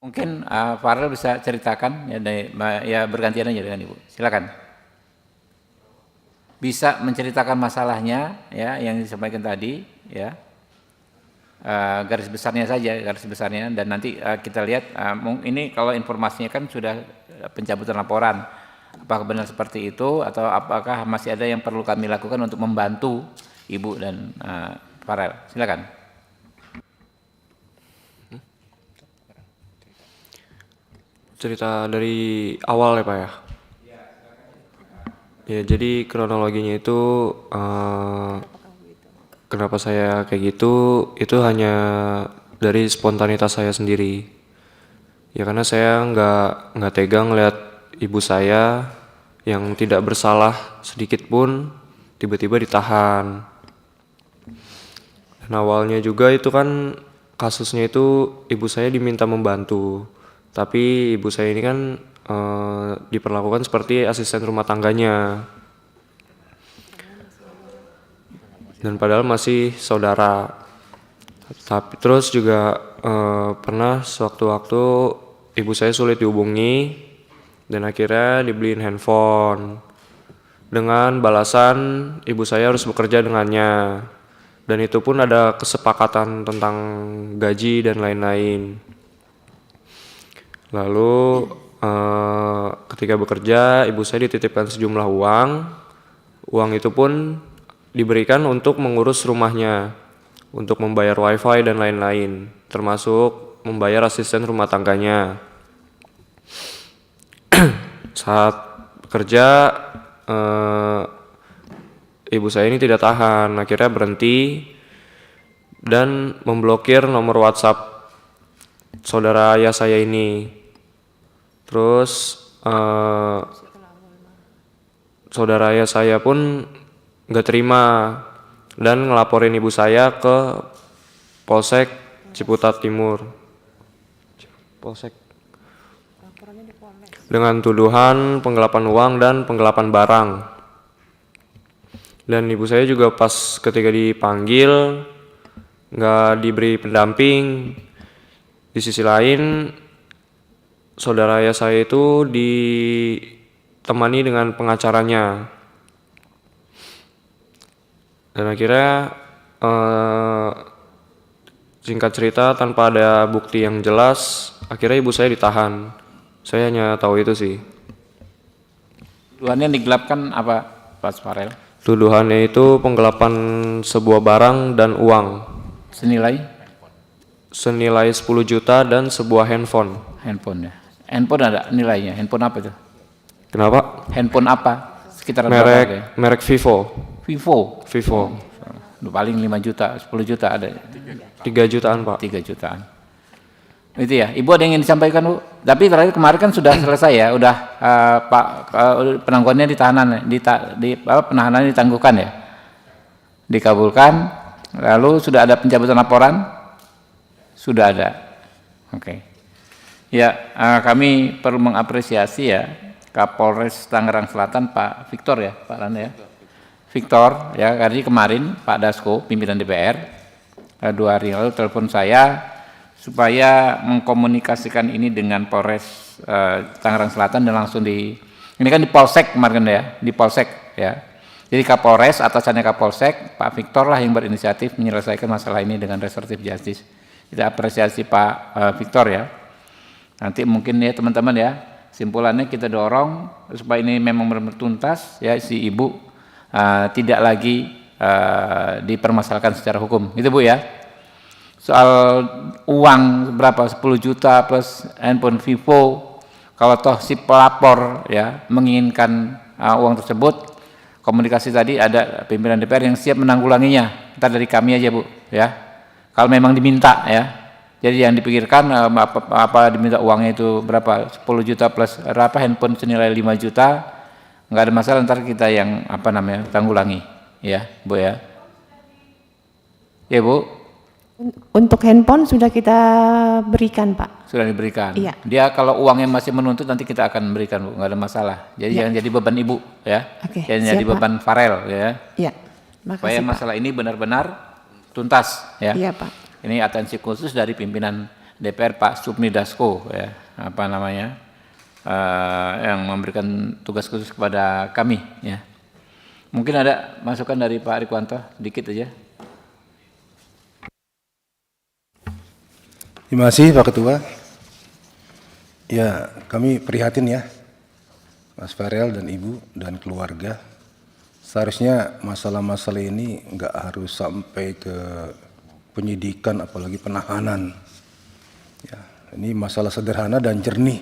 Mungkin Farel bisa ceritakan ya, ya bergantian aja dengan Ibu. Silakan. Bisa menceritakan masalahnya ya yang disampaikan tadi ya. Garis besarnya saja, garis besarnya, dan nanti kita lihat ini kalau informasinya kan sudah pencabutan laporan. Apakah benar seperti itu atau apakah masih ada yang perlu kami lakukan untuk membantu Ibu dan Farel? Silakan. Cerita dari awal ya Pak ya? Ya jadi kronologinya itu kenapa saya kayak gitu itu hanya dari spontanitas saya sendiri. Ya karena saya nggak tegang lihat ibu saya yang tidak bersalah sedikit pun tiba-tiba ditahan. Dan awalnya juga itu kan kasusnya itu ibu saya diminta membantu. Tapi ibu saya ini kan diperlakukan seperti asisten rumah tangganya. Dan padahal masih saudara. Tapi terus juga pernah sewaktu-waktu ibu saya sulit dihubungi dan akhirnya dibeliin handphone. Dengan balasan ibu saya harus bekerja dengannya. Dan itu pun ada kesepakatan tentang gaji dan lain-lain. Lalu ketika bekerja, ibu saya dititipkan sejumlah uang. Uang itu pun diberikan untuk mengurus rumahnya, untuk membayar wifi dan lain-lain, termasuk membayar asisten rumah tangganya. Saat bekerja, ibu saya ini tidak tahan, akhirnya berhenti dan memblokir nomor WhatsApp saudara ayah saya ini. Terus saudara ayah saya pun nggak terima dan ngelaporin ibu saya ke Polsek Ciputat Timur. Polsek. Dengan tuduhan penggelapan uang dan penggelapan barang. Dan ibu saya juga pas ketika dipanggil nggak diberi pendamping. Di sisi lain saudara ayah saya itu ditemani dengan pengacaranya. Dan akhirnya singkat cerita tanpa ada bukti yang jelas, akhirnya ibu saya ditahan. Saya hanya tahu itu sih. Tuduhannya digelapkan apa, Pak Farel? Tuduhannya itu penggelapan sebuah barang dan uang. Senilai? Senilai 10 juta dan sebuah handphone. Handphone ya. Handphone ada nilainya. Handphone apa itu? Kenapa? Handphone apa? Sekitar berapa ya? Merek Vivo. Vivo. Vivo. Paling 5 juta, 10 juta ada. 3 jutaan Pak. 3 jutaan. Itu ya. Ibu ada yang ingin disampaikan Bu? Tapi terakhir kemarin kan sudah selesai ya, udah Pak penangguhannya penahanannya ditangguhkan ya, dikabulkan. Lalu sudah ada pencabutan laporan, sudah ada. Oke. Ya, kami perlu mengapresiasi ya Kapolres Tangerang Selatan Pak Victor ya, Pak Randa ya. Victor ya, karena kemarin Pak Dasko pimpinan DPR 2 hari lalu telepon saya supaya mengkomunikasikan ini dengan Polres Tangerang Selatan dan langsung ini kan di Polsek kemarin ya, di Polsek ya. Jadi Kapolres atasannya Kapolsek Pak Victor lah yang berinisiatif menyelesaikan masalah ini dengan restoratif justice. Kita apresiasi Pak Victor ya. Nanti mungkin ya teman-teman ya, simpulannya kita dorong supaya ini memang benar-benar tuntas ya, si ibu tidak lagi dipermasalahkan secara hukum. Gitu Bu ya. Soal uang berapa 10 juta plus handphone Vivo, kalau toh si pelapor ya menginginkan uang tersebut, komunikasi tadi ada pimpinan DPR yang siap menanggulanginya. Ntar dari kami aja Bu ya. Kalau memang diminta ya. Jadi yang dipikirkan apa diminta uangnya itu berapa, 10 juta plus berapa, handphone senilai 5 juta, nggak ada masalah, ntar kita yang tanggulangi ya Bu ya. Ya Bu. Untuk handphone sudah kita berikan Pak. Sudah diberikan. Iya. Dia kalau uangnya masih menuntut nanti kita akan berikan Bu, nggak ada masalah. Jadi jangan jadi beban Ibu ya. Oke, Jangan siap, jadi beban Pak. Farel ya. Iya. Supaya Makasih Pak. masalah ini benar-benar tuntas ya. Iya Pak. Ini atensi khusus dari pimpinan DPR Pak Supni Dasko ya, apa namanya, yang memberikan tugas khusus kepada kami ya. Mungkin ada masukan dari Pak Rikwanto, dikit aja. Terima kasih Pak Ketua. Ya, kami prihatin ya, Mas Farel dan Ibu dan keluarga. Seharusnya masalah-masalah ini nggak harus sampai ke penyidikan, apalagi penahanan. Ya, ini masalah sederhana dan jernih.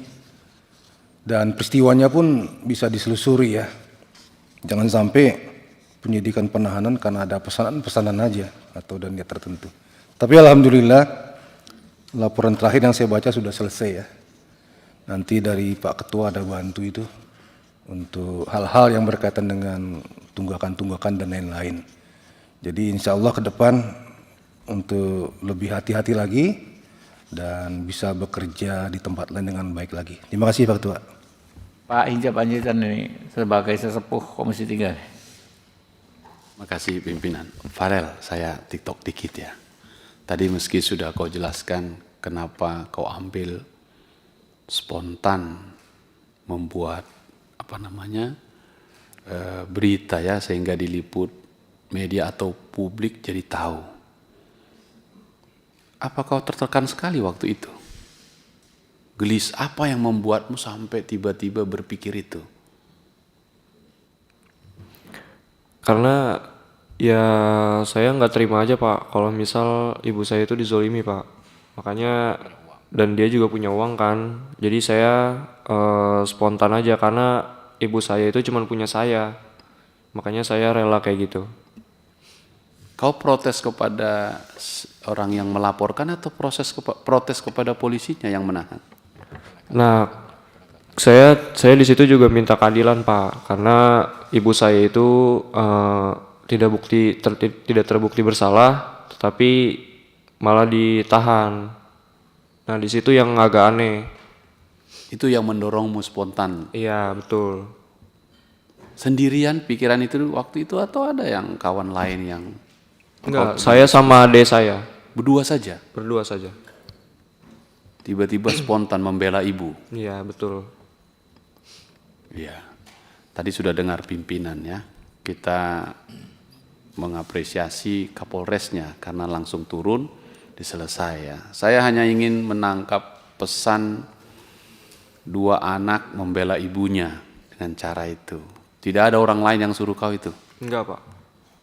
Dan peristiwanya pun bisa diselusuri ya. Jangan sampai penyidikan penahanan karena ada pesanan-pesanan aja atau dan dia tertentu. Tapi alhamdulillah laporan terakhir yang saya baca sudah selesai ya. Nanti dari Pak Ketua ada bantu itu untuk hal-hal yang berkaitan dengan tunggakan-tunggakan dan lain-lain. Jadi insya Allah ke depan untuk lebih hati-hati lagi dan bisa bekerja di tempat lain dengan baik lagi. Terima kasih Pak Ketua. Pak Hinca Panjaitan ini sebagai sesepuh Komisi 3. Terima kasih pimpinan. Farel, saya TikTok dikit ya. Tadi meski sudah kau jelaskan kenapa kau ambil spontan membuat berita ya sehingga diliput media atau publik jadi tahu. Apa kau tertekan sekali waktu itu? Gelis, apa yang membuatmu sampai tiba-tiba berpikir itu? Karena ya saya nggak terima aja Pak kalau misal ibu saya itu dizolimi Pak. Makanya dan dia juga punya uang kan. Jadi saya spontan aja karena ibu saya itu cuma punya saya. Makanya saya rela kayak gitu. Kau protes kepada orang yang melaporkan atau protes kepada polisinya yang menahan? Nah, saya di situ juga minta keadilan Pak, karena ibu saya itu tidak terbukti bersalah, tetapi malah ditahan. Nah, di situ yang agak aneh. Itu yang mendorongmu spontan. Iya, betul. Sendirian pikiran itu waktu itu atau ada yang kawan lain yang? Enggak, saya sama adik saya. Berdua saja? Berdua saja. Tiba-tiba spontan membela ibu? Iya, betul. Iya. Tadi sudah dengar pimpinan ya. Kita mengapresiasi Kapolresnya karena langsung turun diselesai ya. Saya hanya ingin menangkap pesan dua anak membela ibunya dengan cara itu. Tidak ada orang lain yang suruh kau itu? Enggak Pak.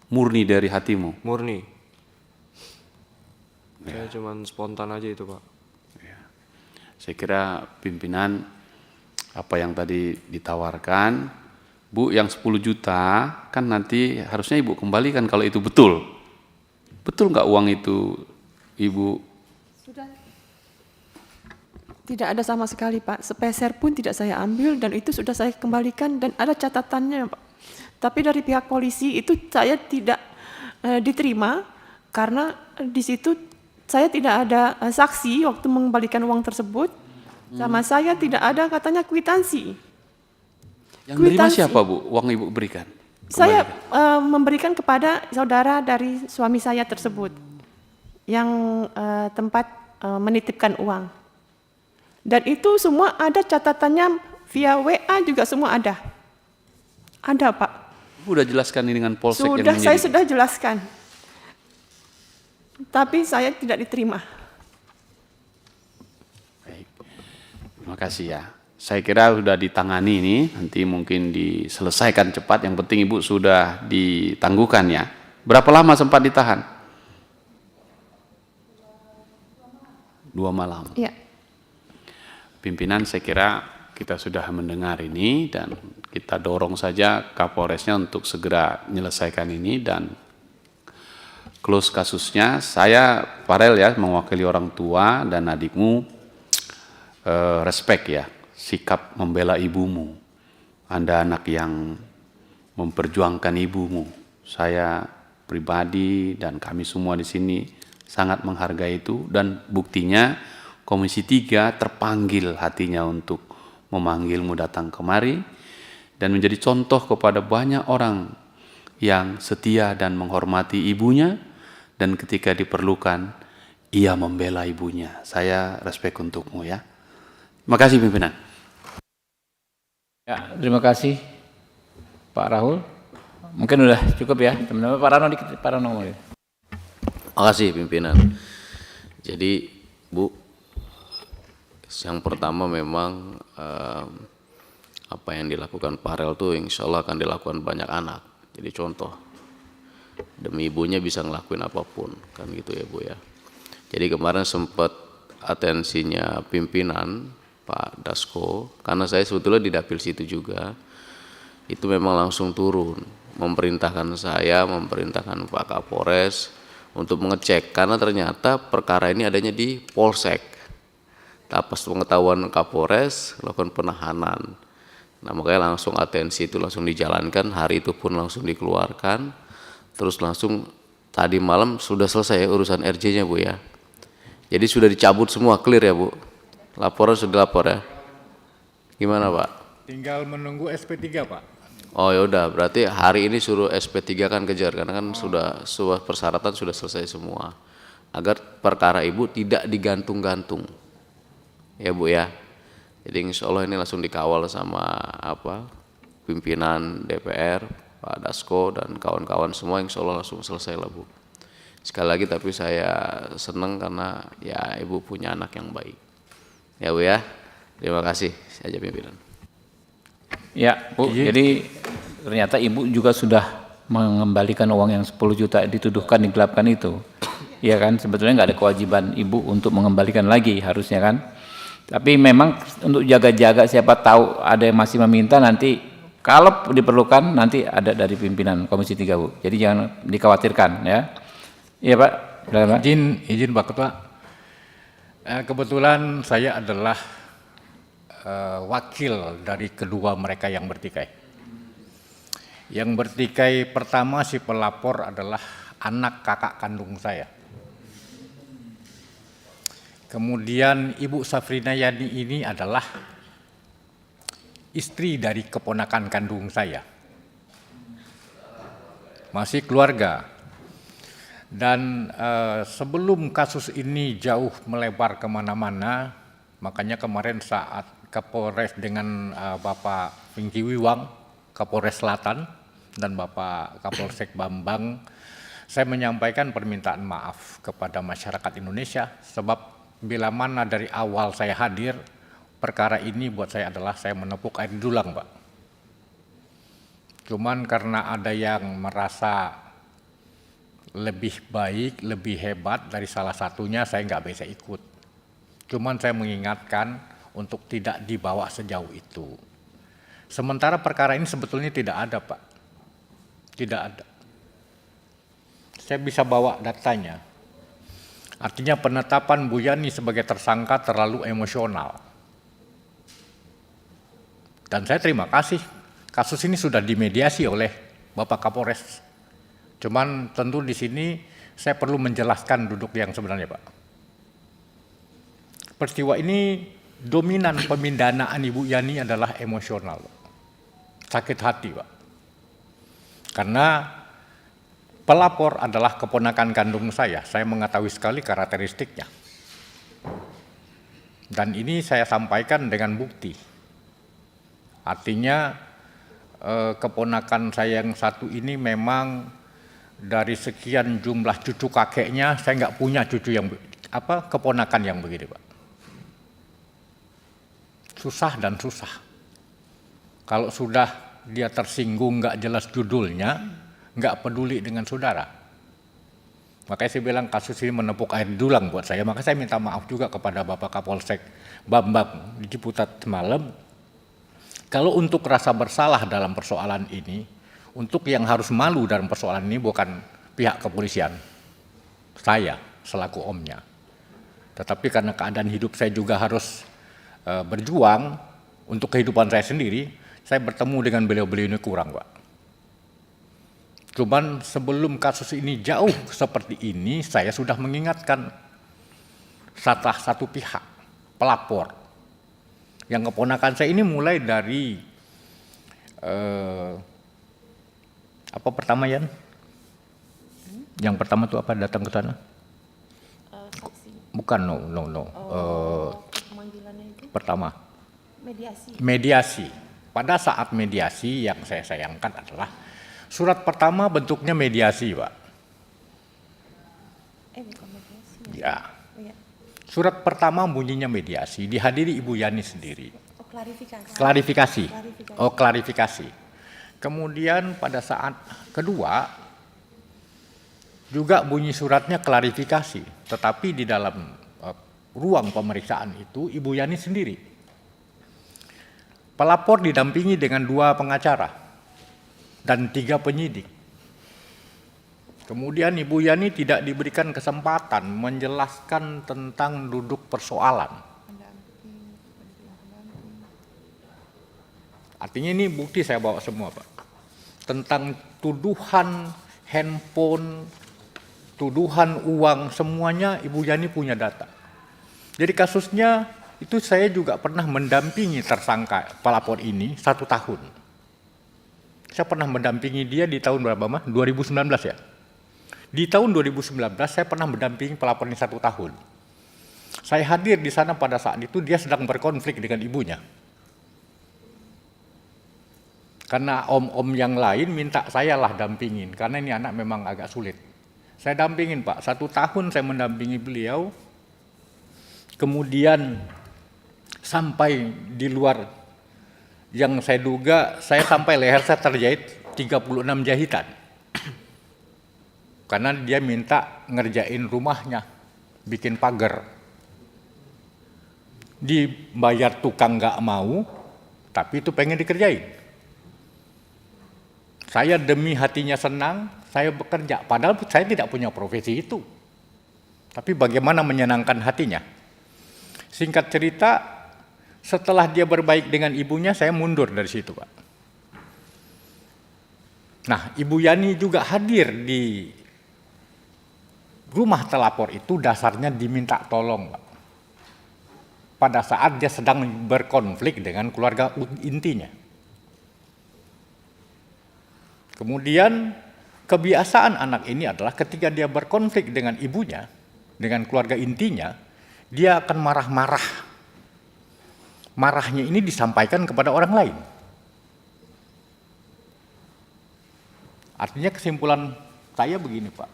Murni dari hatimu? Murni. Saya cuman spontan aja itu Pak. Ya. Saya kira pimpinan apa yang tadi ditawarkan, Bu, yang 10 juta kan nanti harusnya Ibu kembalikan kalau itu betul. Betul nggak uang itu Ibu? Sudah. Tidak ada sama sekali Pak, sepeser pun tidak saya ambil dan itu sudah saya kembalikan dan ada catatannya Pak. Tapi dari pihak polisi itu saya tidak diterima karena di situ saya tidak ada saksi waktu mengembalikan uang tersebut. Sama saya tidak ada katanya kwitansi. Yang menerima siapa Bu? Uang Ibu berikan? Saya memberikan kepada saudara dari suami saya tersebut yang tempat menitipkan uang. Dan itu semua ada catatannya via WA juga semua ada. Ada Pak. Ibu udah jelaskan ini dengan polsek yang menjadi. Saya sudah jelaskan. Tapi saya tidak diterima. Baik. Terima kasih ya. Saya kira sudah ditangani ini, nanti mungkin diselesaikan cepat. Yang penting Ibu sudah ditangguhkan ya. Berapa lama sempat ditahan? 2 malam. Iya. Pimpinan, saya kira kita sudah mendengar ini dan kita dorong saja Kapolresnya untuk segera menyelesaikan ini dan close kasusnya. Saya Farel ya, mewakili orang tua dan adikmu, respect ya, sikap membela ibumu. Anda anak yang memperjuangkan ibumu. Saya pribadi dan kami semua di sini sangat menghargai itu dan buktinya Komisi 3 terpanggil hatinya untuk memanggilmu datang kemari dan menjadi contoh kepada banyak orang yang setia dan menghormati ibunya dan ketika diperlukan ia membela ibunya. Saya respect untukmu ya. Terima kasih pimpinan. Ya, terima kasih Pak Rahul. Mungkin udah cukup ya, teman-teman. Pak Rano dikit, Pak Rano ngomong. Makasih pimpinan. Jadi Bu, yang pertama memang apa yang dilakukan Pak Rel tuh insya Allah akan dilakukan banyak anak. Jadi contoh, demi ibunya bisa ngelakuin apapun, kan gitu ya Bu ya. Jadi kemarin sempat atensinya pimpinan Pak Dasko, karena saya sebetulnya di dapil situ juga, itu memang langsung turun, memerintahkan saya, memerintahkan Pak Kapolres untuk mengecek, karena ternyata perkara ini adanya di Polsek. Atas pengetahuan Kapolres, lakukan penahanan. Nah makanya langsung atensi itu langsung dijalankan, hari itu pun langsung dikeluarkan, terus langsung tadi malam sudah selesai urusan RJ-nya Bu ya. Jadi sudah dicabut semua, clear ya Bu? Laporan sudah lapor ya? Gimana Pak? Tinggal menunggu SP3 Pak. Oh ya udah, berarti hari ini suruh SP3 kan kejar, karena kan sudah persyaratan sudah selesai semua. Agar perkara Ibu tidak digantung-gantung. Ya Bu ya. Jadi insya Allah ini langsung dikawal sama pimpinan DPR, Pak Dasko dan kawan-kawan semua, insya Allah langsung selesai lah Bu. Sekali lagi tapi saya senang karena ya Ibu punya anak yang baik. Ya Bu ya, terima kasih saja pimpinan. Ya Bu, jadi ternyata Ibu juga sudah mengembalikan uang yang 10 juta dituduhkan digelapkan itu. Iya kan, sebetulnya nggak ada kewajiban Ibu untuk mengembalikan lagi harusnya kan. Tapi memang untuk jaga-jaga siapa tahu ada yang masih meminta, nanti kalau diperlukan nanti ada dari pimpinan Komisi 3 Bu. Jadi jangan dikhawatirkan ya. Iya Pak, silakan Pak. Izin Pak Ketua. Kebetulan saya adalah wakil dari kedua mereka yang bertikai. Yang bertikai pertama si pelapor adalah anak kakak kandung saya. Kemudian Ibu Safrina Yani ini adalah istri dari keponakan kandung saya. Masih keluarga. Dan sebelum kasus ini jauh melebar kemana-mana, makanya kemarin saat Kapolres dengan Bapak Pinky Wiwang, Kapolres Selatan, dan Bapak Kapolsek Bambang, saya menyampaikan permintaan maaf kepada masyarakat Indonesia, sebab bila mana dari awal saya hadir, perkara ini buat saya adalah saya menepuk air dulang Pak. Cuman karena ada yang merasa lebih baik, lebih hebat dari salah satunya, saya nggak bisa ikut. Cuman saya mengingatkan untuk tidak dibawa sejauh itu. Sementara perkara ini sebetulnya tidak ada Pak. Tidak ada. Saya bisa bawa datanya. Artinya penetapan Bu Yani sebagai tersangka terlalu emosional. Dan saya terima kasih, kasus ini sudah dimediasi oleh Bapak Kapolres. Cuman tentu di sini saya perlu menjelaskan duduk yang sebenarnya Pak. Peristiwa ini dominan pemindanaan Ibu Yani adalah emosional, Pak. Sakit hati Pak. Karena pelapor adalah keponakan kandung saya mengetahui sekali karakteristiknya. Dan ini saya sampaikan dengan bukti. Artinya keponakan saya yang satu ini memang dari sekian jumlah cucu kakeknya, saya nggak punya cucu yang keponakan yang begini Pak. Susah dan susah. Kalau sudah dia tersinggung nggak jelas judulnya, nggak peduli dengan saudara. Makanya saya bilang kasus ini menepuk air dulang buat saya. Maka saya minta maaf juga kepada Bapak Kapolsek Bambang di Ciputat semalam. Kalau untuk rasa bersalah dalam persoalan ini, untuk yang harus malu dalam persoalan ini bukan pihak kepolisian, saya selaku omnya. Tetapi karena keadaan hidup saya juga harus berjuang untuk kehidupan saya sendiri, saya bertemu dengan beliau-beliau ini kurang Pak. Cuman sebelum kasus ini jauh seperti ini, saya sudah mengingatkan salah satu pihak, pelapor. Yang keponakan saya ini mulai dari apa pertama Yan? Yang pertama itu apa datang ke sana? bukan no. Pemanggilannya itu Pertama, mediasi. mediasi. Pada saat mediasi yang saya sayangkan adalah surat pertama bentuknya mediasi, Pak. Bukan mediasi. Ya. Iya. Surat pertama bunyinya mediasi, dihadiri Ibu Yani sendiri. Oh, klarifikasi. Klarifikasi. Klarifikasi. Oh, klarifikasi. Kemudian pada saat kedua juga bunyi suratnya klarifikasi, tetapi di dalam ruang pemeriksaan itu Ibu Yani sendiri. Pelapor didampingi dengan 2 pengacara dan 3 penyidik. Kemudian Ibu Yani tidak diberikan kesempatan menjelaskan tentang duduk persoalan. Artinya ini bukti saya bawa semua, Pak. Tentang tuduhan handphone, tuduhan uang, semuanya Ibu Yani punya data. Jadi kasusnya itu saya juga pernah mendampingi tersangka pelapor ini 1 tahun. Saya pernah mendampingi dia di tahun berapa, Mas? 2019 ya? Di tahun 2019 saya pernah mendampingi pelapor ini 1 tahun. Saya hadir di sana pada saat itu dia sedang berkonflik dengan ibunya. Karena om-om yang lain minta saya lah dampingin, karena ini anak memang agak sulit. Saya dampingin, Pak. 1 tahun saya mendampingi beliau. Kemudian sampai di luar yang saya duga, saya sampai leher saya terjahit 36 jahitan. Karena dia minta ngerjain rumahnya, bikin pagar. Dibayar tukang nggak mau, tapi itu pengen dikerjain. Saya demi hatinya senang, saya bekerja. Padahal saya tidak punya profesi itu. Tapi bagaimana menyenangkan hatinya? Singkat cerita, setelah dia berbaik dengan ibunya, saya mundur dari situ, Pak. Nah, Ibu Yani juga hadir di rumah telapor itu, dasarnya diminta tolong, Pak. Pada saat dia sedang berkonflik dengan keluarga intinya. Kemudian kebiasaan anak ini adalah ketika dia berkonflik dengan ibunya, dengan keluarga intinya, dia akan marah-marah. Marahnya ini disampaikan kepada orang lain. Artinya kesimpulan saya begini, Pak.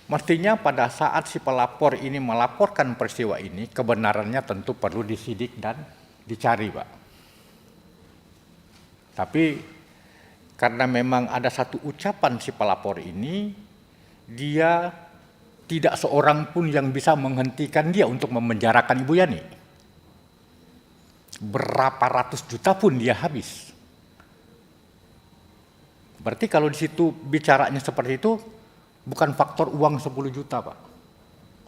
Mestinya pada saat si pelapor ini melaporkan peristiwa ini, kebenarannya tentu perlu disidik dan dicari, Pak. Tapi karena memang ada satu ucapan si pelapor ini, dia tidak seorang pun yang bisa menghentikan dia untuk memenjarakan Ibu Yani. Berapa ratus juta pun dia habis. Berarti kalau di situ bicaranya seperti itu, bukan faktor uang 10 juta, Pak.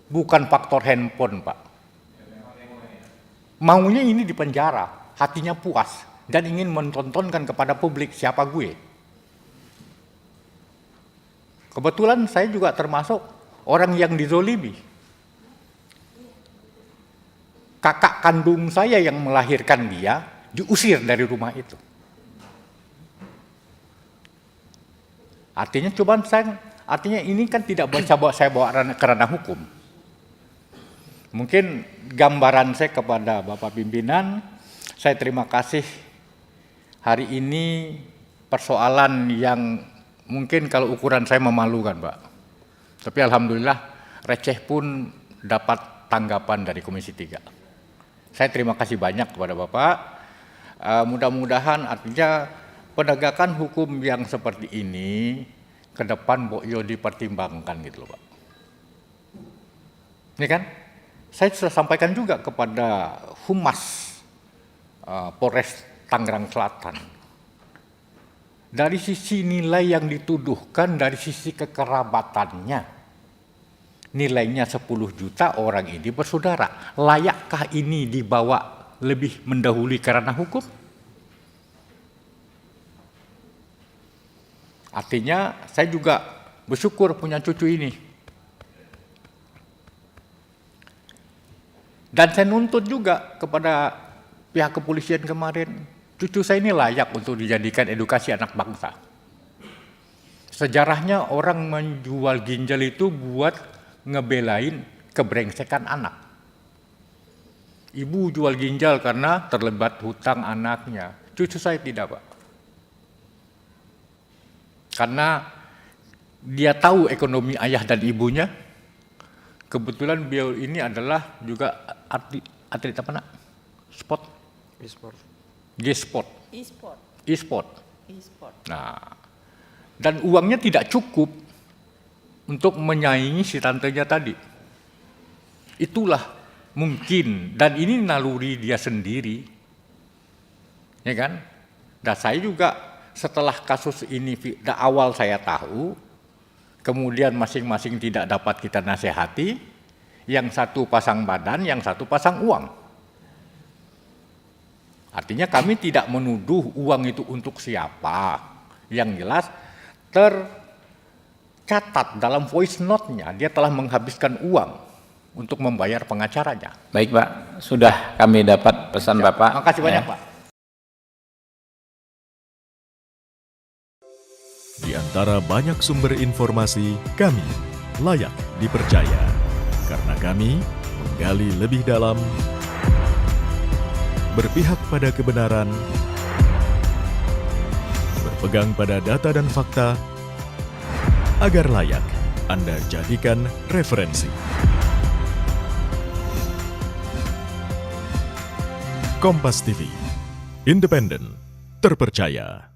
Bukan faktor handphone, Pak. Maunya ini dipenjara, hatinya puas, dan ingin mentontonkan kepada publik siapa gue. Kebetulan saya juga termasuk orang yang dizolimi. Kakak kandung saya yang melahirkan dia diusir dari rumah itu. Artinya ini kan tidak bisa saya bawa ke ranah hukum. Mungkin gambaran saya kepada Bapak Pimpinan, saya terima kasih hari ini persoalan yang mungkin kalau ukuran saya memalukan, Pak. Tapi alhamdulillah receh pun dapat tanggapan dari Komisi 3. Saya terima kasih banyak kepada Bapak. Mudah-mudahan artinya penegakan hukum yang seperti ini ke depan Bokyo dipertimbangkan gitu loh, Pak. Ini kan, saya sudah sampaikan juga kepada Humas Polres Tangerang Selatan. Dari sisi nilai yang dituduhkan, dari sisi kekerabatannya, nilainya 10 juta, orang ini bersaudara. Layakkah ini dibawa lebih mendahului karena hukum? Artinya saya juga bersyukur punya cucu ini. Dan saya nuntut juga kepada pihak kepolisian kemarin, cucu saya ini layak untuk dijadikan edukasi anak bangsa. Sejarahnya orang menjual ginjal itu buat ngebelain kebrengsekan anak. Ibu jual ginjal karena terlibat hutang anaknya. Cucu saya tidak, Pak. Karena dia tahu ekonomi ayah dan ibunya. Kebetulan beliau ini adalah juga atlet apa nak? Sport? E-sport. G-sport. E-sport. E-sport. E-sport. Nah, dan uangnya tidak cukup untuk menyaingi si tantenya tadi. Itulah mungkin, dan ini naluri dia sendiri, ya kan? Dan saya juga setelah kasus ini awal saya tahu, kemudian masing-masing tidak dapat kita nasihati, yang satu pasang badan, yang satu pasang uang. Artinya kami tidak menuduh uang itu untuk siapa, yang jelas tercatat dalam voice note-nya dia telah menghabiskan uang untuk membayar pengacaranya. Baik Pak, sudah kami dapat pesan Bapak. Makasih banyak Ya. Pak. Di antara banyak sumber informasi, kami layak dipercaya. Karena kami menggali lebih dalam, berpihak pada kebenaran, berpegang pada data dan fakta, agar layak Anda jadikan referensi. Kompas TV, independen, terpercaya.